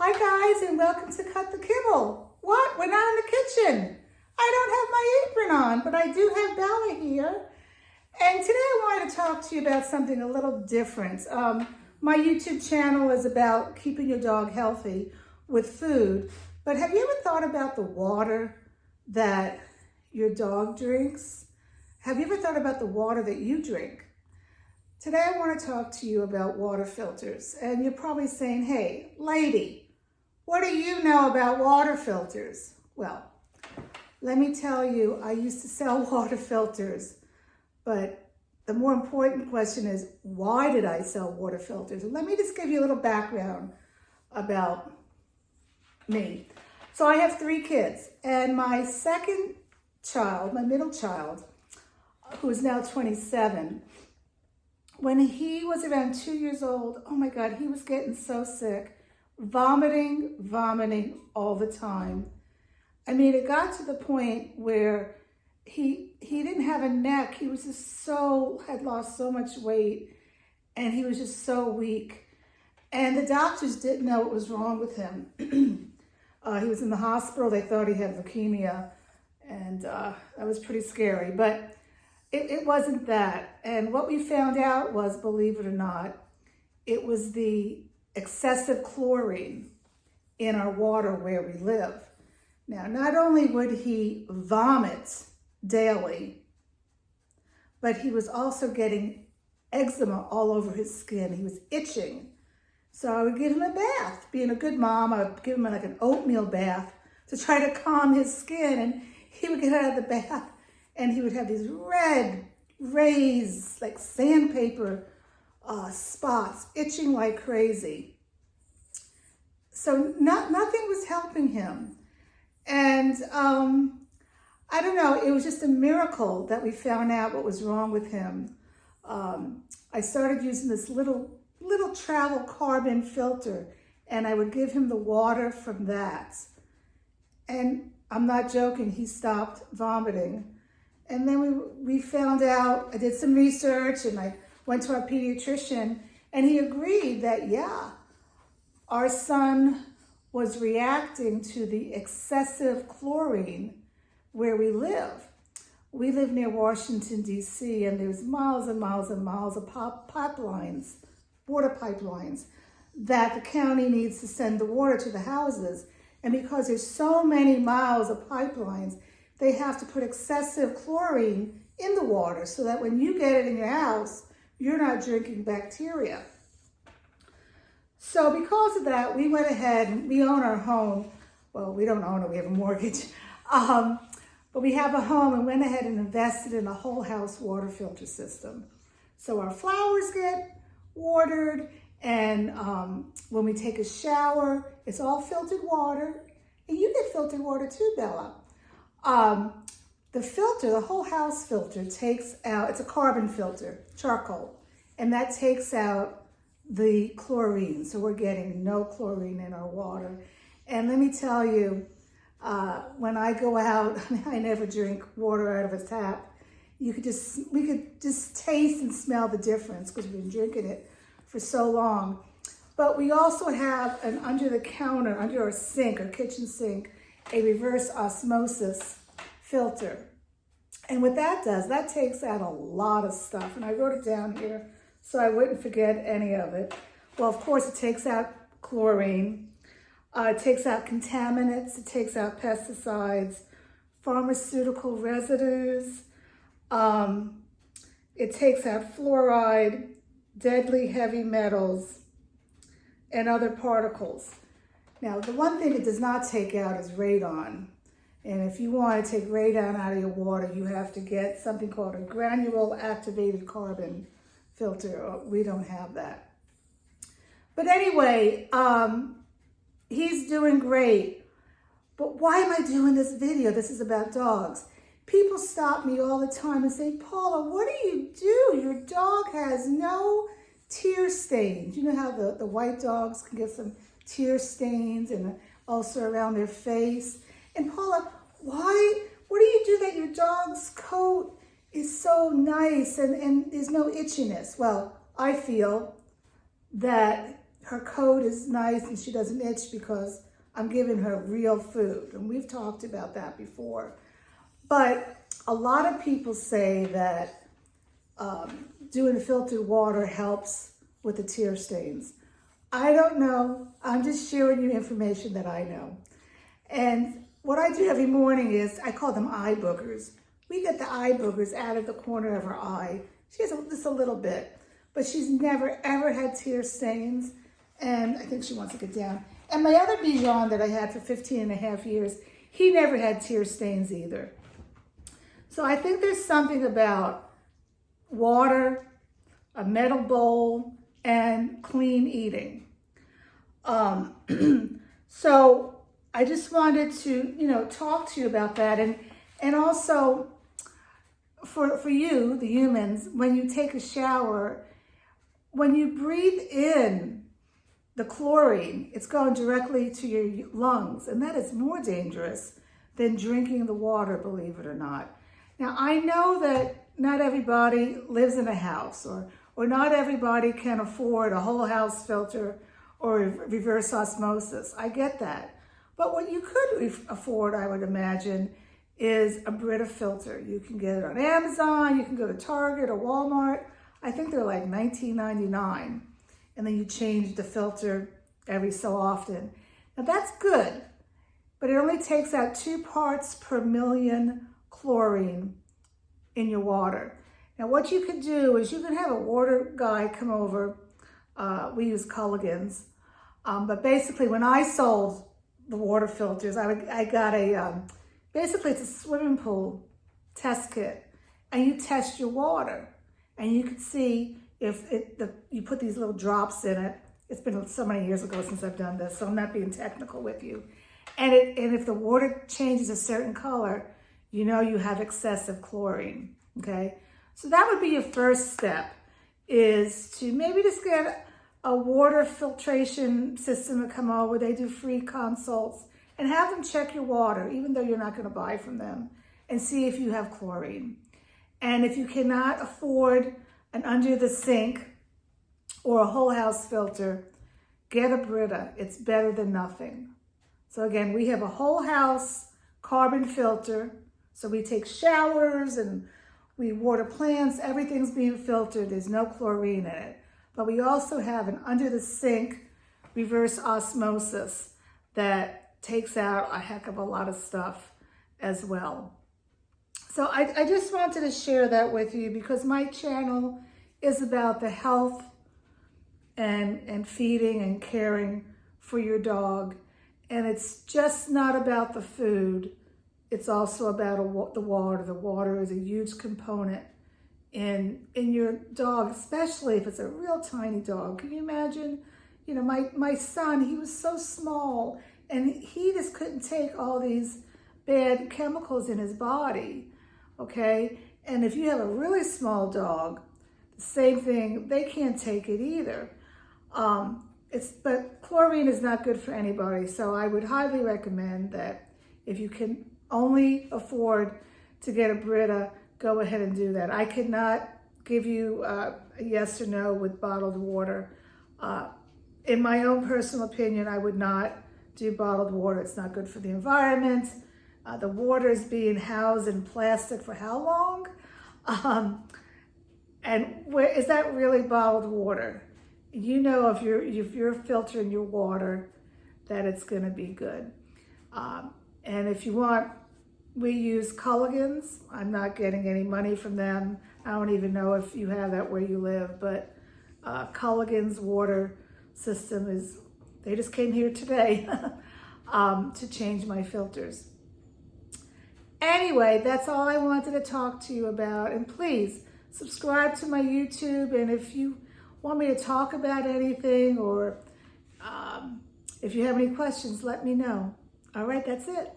Hi guys, and welcome to Cut the Kibble. What? We're not in the kitchen. I don't have my apron on, but I do have Bella here. And today I wanted to talk to you about something a little different. My YouTube channel is about keeping your dog healthy with food. But have you ever thought about the water that your dog drinks? Have you ever thought about the water that you drink? Today I want to talk to you about water filters. And you're probably saying, hey, lady, what do you know about water filters? Well, let me tell you, I used to sell water filters, but the more important question is, why did I sell water filters? And let me just give you a little background about me. So I have 3 kids, and my second child, my middle child, who is now 27, when he was around 2 years old, oh my God, he was getting so sick. Vomiting all the time. I mean, it got to the point where he didn't have a neck. He was just had lost so much weight, and he was just so weak. And the doctors didn't know what was wrong with him. He was in the hospital. They thought he had leukemia, and that was pretty scary. But it wasn't that. And what we found out was, believe it or not, it was the excessive chlorine in our water where we live. Now, not only would he vomit daily, but he was also getting eczema all over his skin. He was itching. So I would give him a bath. Being a good mom, I would give him like an oatmeal bath to try to calm his skin. And he would get out of the bath and he would have these red raised, like sandpaper spots, itching like crazy. So nothing was helping him. And I don't know, it was just a miracle that we found out what was wrong with him. I started using this little travel carbon filter, and I would give him the water from that. And I'm not joking, he stopped vomiting. And then we found out, I did some research, and I went to our pediatrician, and he agreed that, yeah, our son was reacting to the excessive chlorine where we live. We live near Washington, D.C., and there's miles and miles and miles of pipelines, water pipelines, that the county needs to send the water to the houses. And because there's so many miles of pipelines, they have to put excessive chlorine in the water so that when you get it in your house, you're not drinking bacteria. So because of that, we went ahead and we own our home. Well, we don't own it, we have a mortgage. But we have a home and went ahead and invested in a whole house water filter system. So our flowers get watered, and when we take a shower, it's all filtered water. And you get filtered water too, Bella. The filter, the whole house filter takes out, it's a carbon filter, charcoal, and that takes out the chlorine. So we're getting no chlorine in our water. And let me tell you, when I go out, I never drink water out of a tap. We could just taste and smell the difference because we've been drinking it for so long. But we also have an under the counter, under our sink, our kitchen sink, a reverse osmosis filter. And what that does, that takes out a lot of stuff. And I wrote it down here so I wouldn't forget any of it. Well, of course, it takes out chlorine. It takes out contaminants. It takes out pesticides, pharmaceutical residues. It takes out fluoride, deadly heavy metals, and other particles. Now, the one thing it does not take out is radon. And if you want to take radon out of your water, you have to get something called a granule activated carbon filter. We don't have that. But anyway, he's doing great. But why am I doing this video? This is about dogs. People stop me all the time and say, Paula, what do you do? Your dog has no tear stains. You know how the white dogs can get some tear stains and also around their face. And Paula, what do you do that your dog's coat is so nice and there's no itchiness? Well, I feel that her coat is nice and she doesn't itch because I'm giving her real food. And we've talked about that before. But a lot of people say that doing filtered water helps with the tear stains. I don't know. I'm just sharing you information that I know. And what I do every morning is, I call them eye boogers. We get the eye boogers out of the corner of her eye. She has just a little bit, but she's never ever had tear stains. And I think she wants to get down. And my other Bichon that I had for 15 and a half years, he never had tear stains either. So I think there's something about water, a metal bowl, and clean eating. So I just wanted to, talk to you about that. And also for you, the humans, when you take a shower, when you breathe in the chlorine, it's going directly to your lungs. And that is more dangerous than drinking the water, believe it or not. Now, I know that not everybody lives in a house or not everybody can afford a whole house filter or reverse osmosis. I get that. But what you could afford, I would imagine, is a Brita filter. You can get it on Amazon, you can go to Target or Walmart. I think they're like $19.99. And then you change the filter every so often. Now that's good, but it only takes out 2 parts per million chlorine in your water. Now what you could do is you can have a water guy come over. We use Culligan's. But basically when I sold the water filters, I got basically it's a swimming pool test kit. And you test your water. And you can see if you put these little drops in it. It's been so many years ago since I've done this, so I'm not being technical with you. And if the water changes a certain color, you know you have excessive chlorine, okay? So that would be your first step, is to maybe just get a water filtration system to come over. They do free consults, and have them check your water, even though you're not going to buy from them, and see if you have chlorine. And if you cannot afford an under the sink or a whole house filter, get a Brita. It's better than nothing. So again, we have a whole house carbon filter. So we take showers and we water plants. Everything's being filtered. There's no chlorine in it. But we also have an under the sink reverse osmosis that takes out a heck of a lot of stuff as well. So I just wanted to share that with you because my channel is about the health and feeding and caring for your dog. And it's just not about the food. It's also about the water. The water is a huge component in your dog, especially if it's a real tiny dog. Can you imagine? My son, he was so small and he just couldn't take all these bad chemicals in his body, okay? And if you have a really small dog, the same thing, they can't take it either. But chlorine is not good for anybody, so I would highly recommend that if you can only afford to get a Brita, go ahead and do that. I could not give you a yes or no with bottled water. In my own personal opinion, I would not do bottled water. It's not good for the environment. The water is being housed in plastic for how long? And is that really bottled water? You know, if you're filtering your water, that it's going to be good. And if you want, we use Culligan's. I'm not getting any money from them. I don't even know if you have that where you live, but Culligan's water system they just came here today to change my filters. Anyway, that's all I wanted to talk to you about. And please subscribe to my YouTube. And if you want me to talk about anything or if you have any questions, let me know. All right, that's it.